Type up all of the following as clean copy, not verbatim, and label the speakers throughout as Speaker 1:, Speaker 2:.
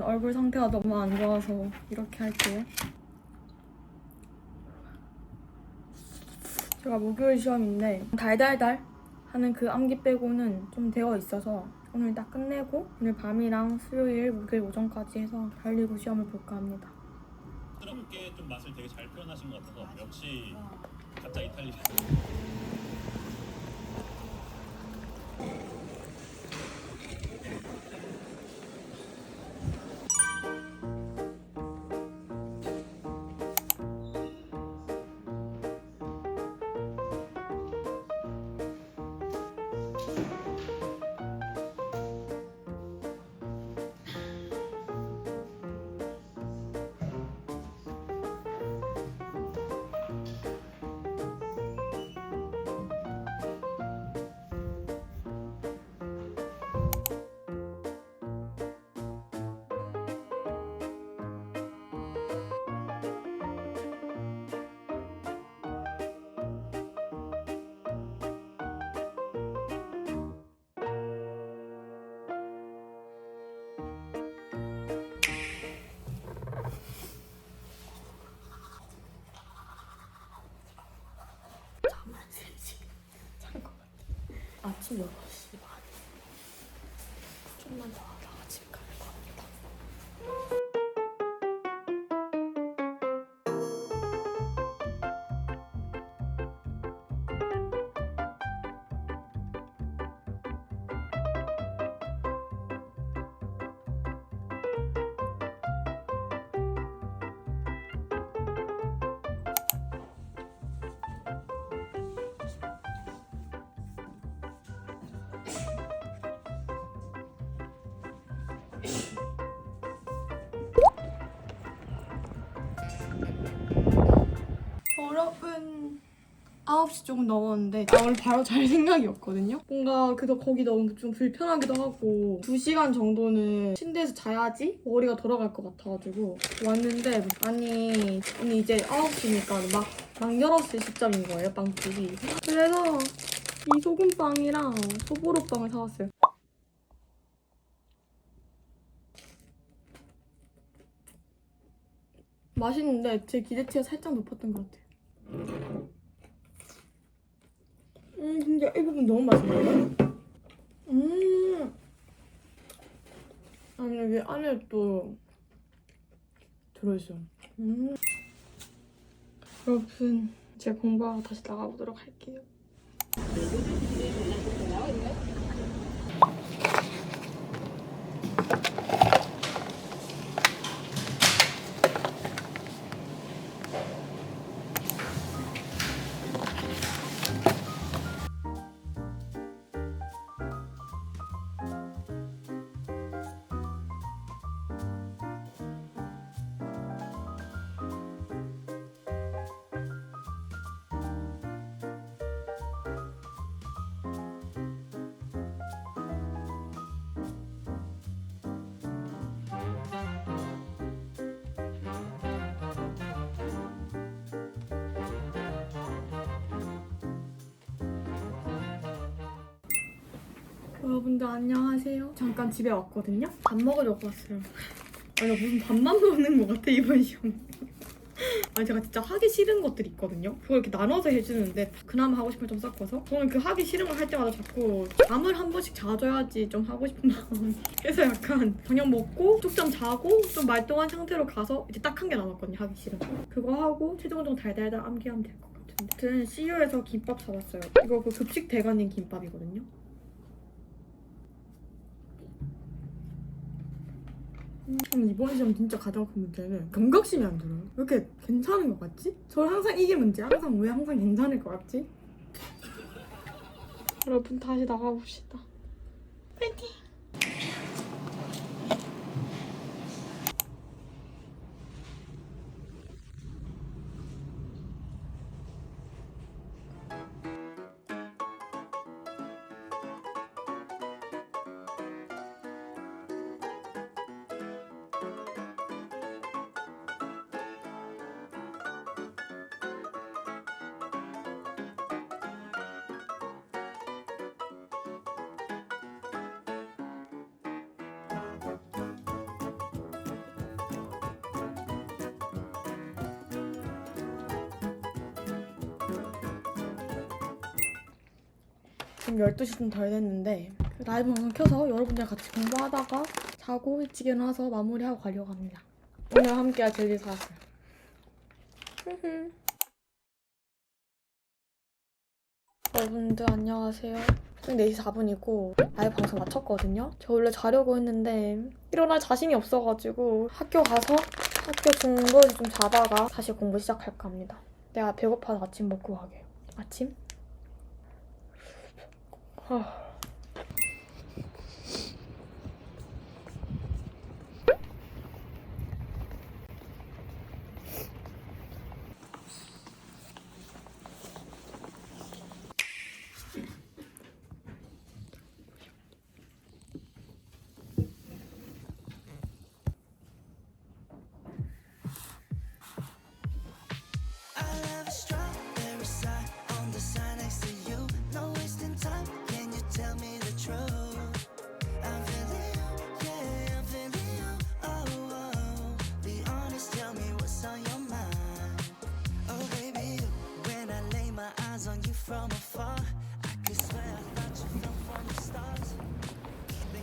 Speaker 1: 얼굴 상태가 너무 안 좋아서 이렇게 할게요. 제가 목요일 시험인데 달달달 하는 그 암기 빼고는 좀 되어 있어서 오늘 딱 끝내고 오늘 밤이랑 수요일, 목요일 오전까지 해서 달리고 시험을 볼까 합니다.
Speaker 2: 부드럽게 좀 맛을 되게 잘 표현하신 것 같아서 역시 가짜 이탈리아.
Speaker 1: 잠을 3시간 잔 것 같아. 아침 6시 반. 좀만 더 하다가 집 갈 것 같다. 여러분 9시 조금 넘었는데 오늘 바로 잘 생각이 없거든요? 뭔가 거기 너무 좀 불편하기도 하고 2시간 정도는 침대에서 자야지 머리가 돌아갈 것 같아가지고 왔는데 아니 이제 9시니까 막 열었을 시점인 거예요, 빵집이. 그래서 이 소금빵이랑 소보로빵을 사왔어요. 맛있는데 제 기대치가 살짝 높았던 것 같아요. 근데 이 부분 너무 맛있네요. 아니 여기 안에 또 들어있어요. 여러분 제가 공부하고 다시 나가보도록 할게요. 여러분들 안녕하세요. 잠깐 집에 왔거든요. 밥 먹으려고 왔어요. 아니 무슨 밥만 먹는 것 같아 이번 시험. 아니 제가 진짜 하기 싫은 것들이 있거든요. 그걸 이렇게 나눠서 해주는데 그나마 하고 싶은 좀 섞어서 저는 그 하기 싫은 걸 할 때마다 자꾸 잠을 한 번씩 자줘야지 좀 하고 싶은 마음. 그래서 약간 저녁 먹고 쪽잠 자고 좀 말똥한 상태로 가서 이제 딱 한 개 남았거든요, 하기 싫은 거. 그거 하고 최종적으로 달달달 암기하면 될 것 같은데. 저는 CU에서 김밥 사왔어요. 이거 그 급식 대가님 김밥이거든요. 이번 시험 진짜 가장 큰 문제는 경각심이 안 들어요. 왜 이렇게 괜찮은 것 같지? 저는 항상 이게 문제야. 왜 항상 괜찮을 것 같지? 여러분 다시 나가봅시다. 파이팅! 지금 12시 좀 덜 됐는데 라이브 방송 켜서 여러분들이랑 같이 공부하다가 자고 일찍 일어나서 마무리하고 가려고 합니다. 오늘 함께할 젤리 사왔어요. 여러분들 안녕하세요. 지금 4시 4분이고 라이브 방송 마쳤거든요. 저 원래 자려고 했는데 일어날 자신이 없어가지고 학교 가서 학교 공부를 좀 자다가 다시 공부 시작할까 합니다. 내가 배고파서 아침 먹고 가게요. 아침?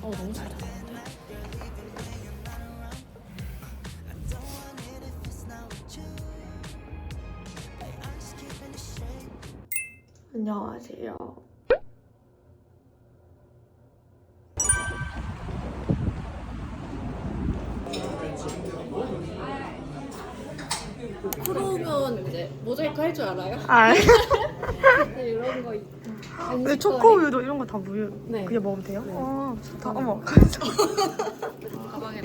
Speaker 1: 너무 잘 잤는데. 안녕하세요.
Speaker 3: 프로면 이제 모자이크 할 줄 알아요? 이런 거 있고.
Speaker 1: 근데 초코우유도 이런 거 다 무유
Speaker 3: 네.
Speaker 1: 그냥 먹으면 돼요?
Speaker 3: 네.
Speaker 1: 아 좋다. 어머.
Speaker 3: 가방에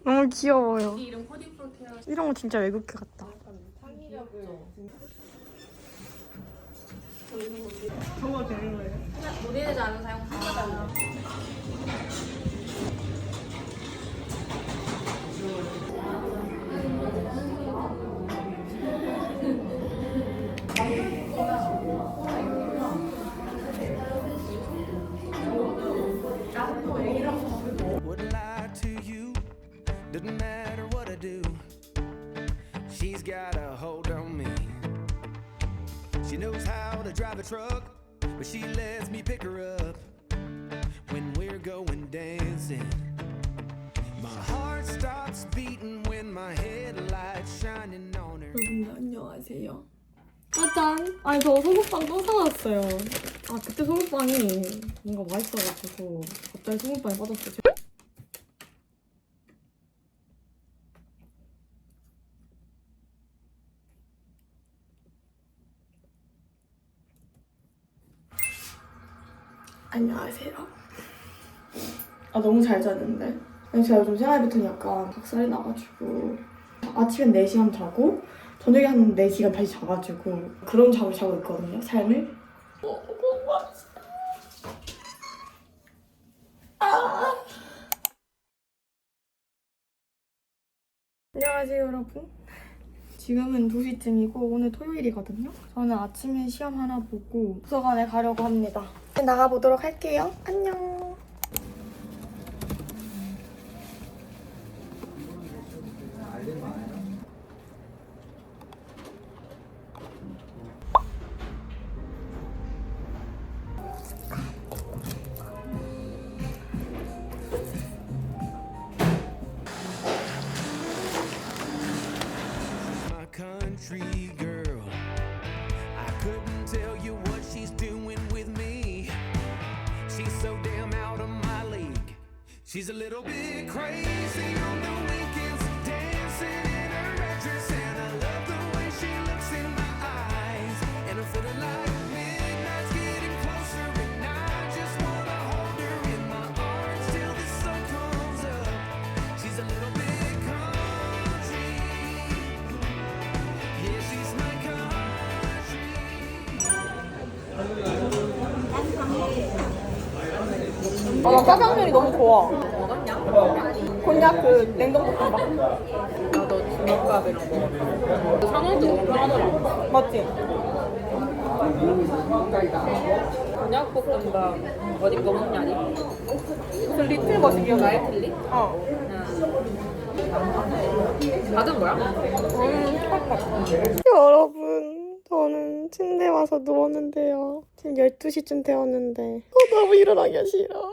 Speaker 1: 너무 귀여워요.
Speaker 3: 이름 코디풀 케어.
Speaker 1: 이런 거 진짜 외국계 같다.
Speaker 3: 창의력을
Speaker 1: 저거 되는 거예요?
Speaker 3: 모델의 자료 사용 가능하다.
Speaker 4: Wouldn't lie to you, doesn't matter what I do. She's got a hold on me. She knows how to drive a truck, but she lets me pick her up when we're going dancing. My heart stops beating when my headlights shining on her.
Speaker 1: 여러분들 안녕하세요. 짜잔! 아니 저 소금빵 또 사왔어요. 아 그때 소금빵이 뭔가 맛있어가지고 갑자기 소금빵에 빠졌어요. 안녕하세요. 아 너무 잘 잤는데. 제가 요즘 생활 패턴이 약간 박살이 나가지고 아침엔 4시간 자고 저녁에 한 4시간 다시 자가지고 그런 잠을 자고 있거든요, 삶을. 안녕하세요, 여러분. 지금은 2시쯤이고 오늘 토요일이거든요. 저는 아침에 시험 하나 보고 도서관에 가려고 합니다. 나가보도록 할게요. 안녕.
Speaker 4: My country girl, I couldn't tell you what she's doing with me. She's so damn out of my league. She's a little bit crazy on the weekends, dancing in her red dress, and I love the way she looks in my eyes. And I'm feeling like midnight's getting closer, and I just wanna hold her in my arms till the sun comes up. She's a little bit country, yeah, she's my country.
Speaker 1: 나 짜장면이 너무 좋아. 곤약 그 냉동볶음밥.
Speaker 3: 나도 주먹밥이랑 먹어. 상황도 너무 편하더라고.
Speaker 1: 맞지?
Speaker 3: 곤약볶음밥 어디 거 먹냐니?
Speaker 1: 그 리틀 거시기요?
Speaker 3: 라이틀리?
Speaker 1: 어.
Speaker 3: 받은 거야?
Speaker 1: 여러분 침대에 와서 누웠는데요. 지금 12시쯤 되었는데 너무 일어나기가 싫어.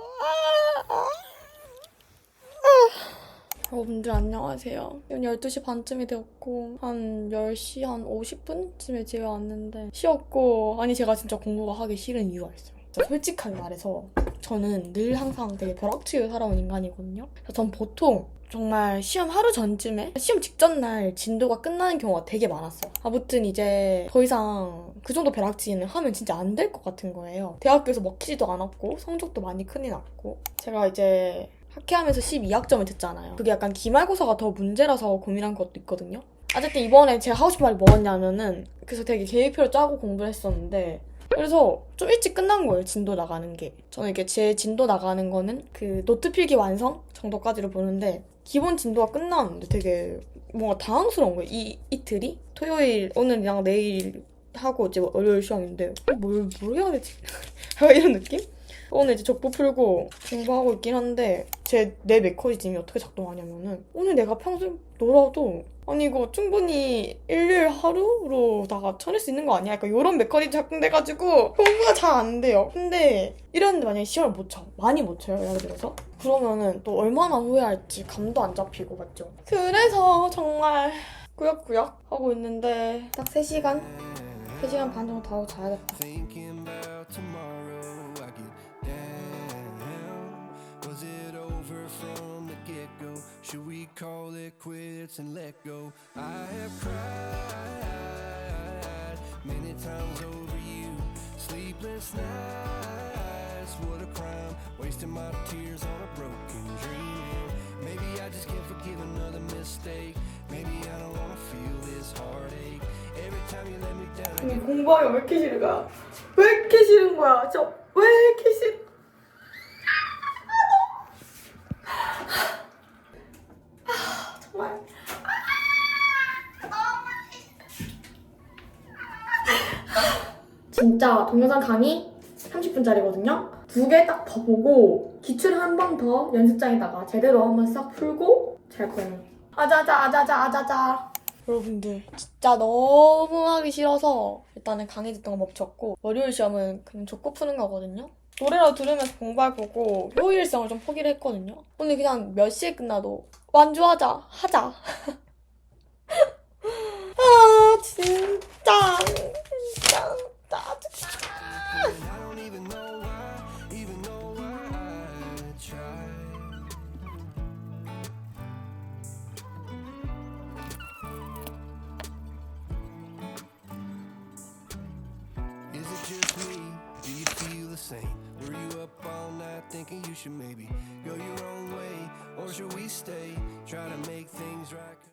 Speaker 1: 여러분들 안녕하세요. 지금 12시 반쯤이 되었고 한 10시 한 50분쯤에 집에 왔는데 쉬었고, 아니 제가 진짜 공부가 하기 싫은 이유가 있어요. 진짜 솔직하게 말해서 저는 늘 항상 되게 벼락치고 살아온 인간이거든요. 그래서 전 보통 정말 시험 하루 전쯤에 시험 직전 날 진도가 끝나는 경우가 되게 많았어요. 아무튼 이제 더 이상 그 정도 벼락치기는 하면 진짜 안 될 것 같은 거예요. 대학교에서 먹히지도 않았고 성적도 많이 큰이 났고, 제가 이제 학회하면서 12학점을 듣잖아요. 그게 약간 기말고사가 더 문제라서 고민한 것도 있거든요. 어쨌든 이번에 제가 하고 싶은 말이 뭐였냐면은, 그래서 되게 계획표를 짜고 공부를 했었는데, 그래서 좀 일찍 끝난 거예요, 진도 나가는 게. 저는 이게 제 진도 나가는 거는 그 노트 필기 완성 정도까지로 보는데, 기본 진도가 끝나는데 되게 뭔가 당황스러운 거예요. 이틀이? 토요일, 오늘이랑 내일 하고 이제 월요일 시험인데 뭘 해야 되지? 이런 느낌? 오늘 이제 족보 풀고 공부하고 있긴 한데, 내 메커니즘이 어떻게 작동하냐면은, 오늘 내가 평소에 놀아도 아니 이거 충분히 일요일 하루로다가 쳐낼 수 있는 거 아니야? 약간 이런 메커니즘 작동돼가지고 공부가 잘 안 돼요. 근데 이랬는데 만약에 시험을 못 쳐, 많이 못 쳐요, 예를 들어서, 그러면은 또 얼마나 후회할지 감도 안 잡히고, 맞죠? 그래서 정말 꾸역꾸역 하고 있는데 딱 3시간 반 정도 더 하고 자야겠다.
Speaker 4: Thinking about tomorrow, I get down. Was it over from the get-go? Should we call it quits and let go? I have cried many times over you. Sleepless nights, what a crime. Wasting my tears on a broken dream. Maybe I just can't forgive another mistake. Maybe I don't wanna feel this heartache. Every time you let me down, I get
Speaker 1: 공부하기가 왜 이렇게 싫은 거야? 왜 이렇게 싫은 거야? 진짜 왜 이렇게 싫어? 정말. 진짜 동영상 강의 30분짜리거든요? 2개 딱 더 보고 기출 한 번 더 연습장에다가 제대로 한번 싹 풀고 잘 거예요. 아자자. 여러분들 진짜 너무 하기 싫어서 일단은 강의 듣던 거 멈췄고, 월요일 시험은 그냥 족구 푸는 거거든요. 노래라도 들으면서 공부할 거고 효율성을 좀 포기를 했거든요. 오늘 그냥 몇 시에 끝나도 완주하자 하자. 아 진짜 짜증나.
Speaker 4: I don't even know why I tried. Is it just me? Do you feel the same? Were you up all night thinking you should maybe go your own way? Or should we stay? Try to make things right.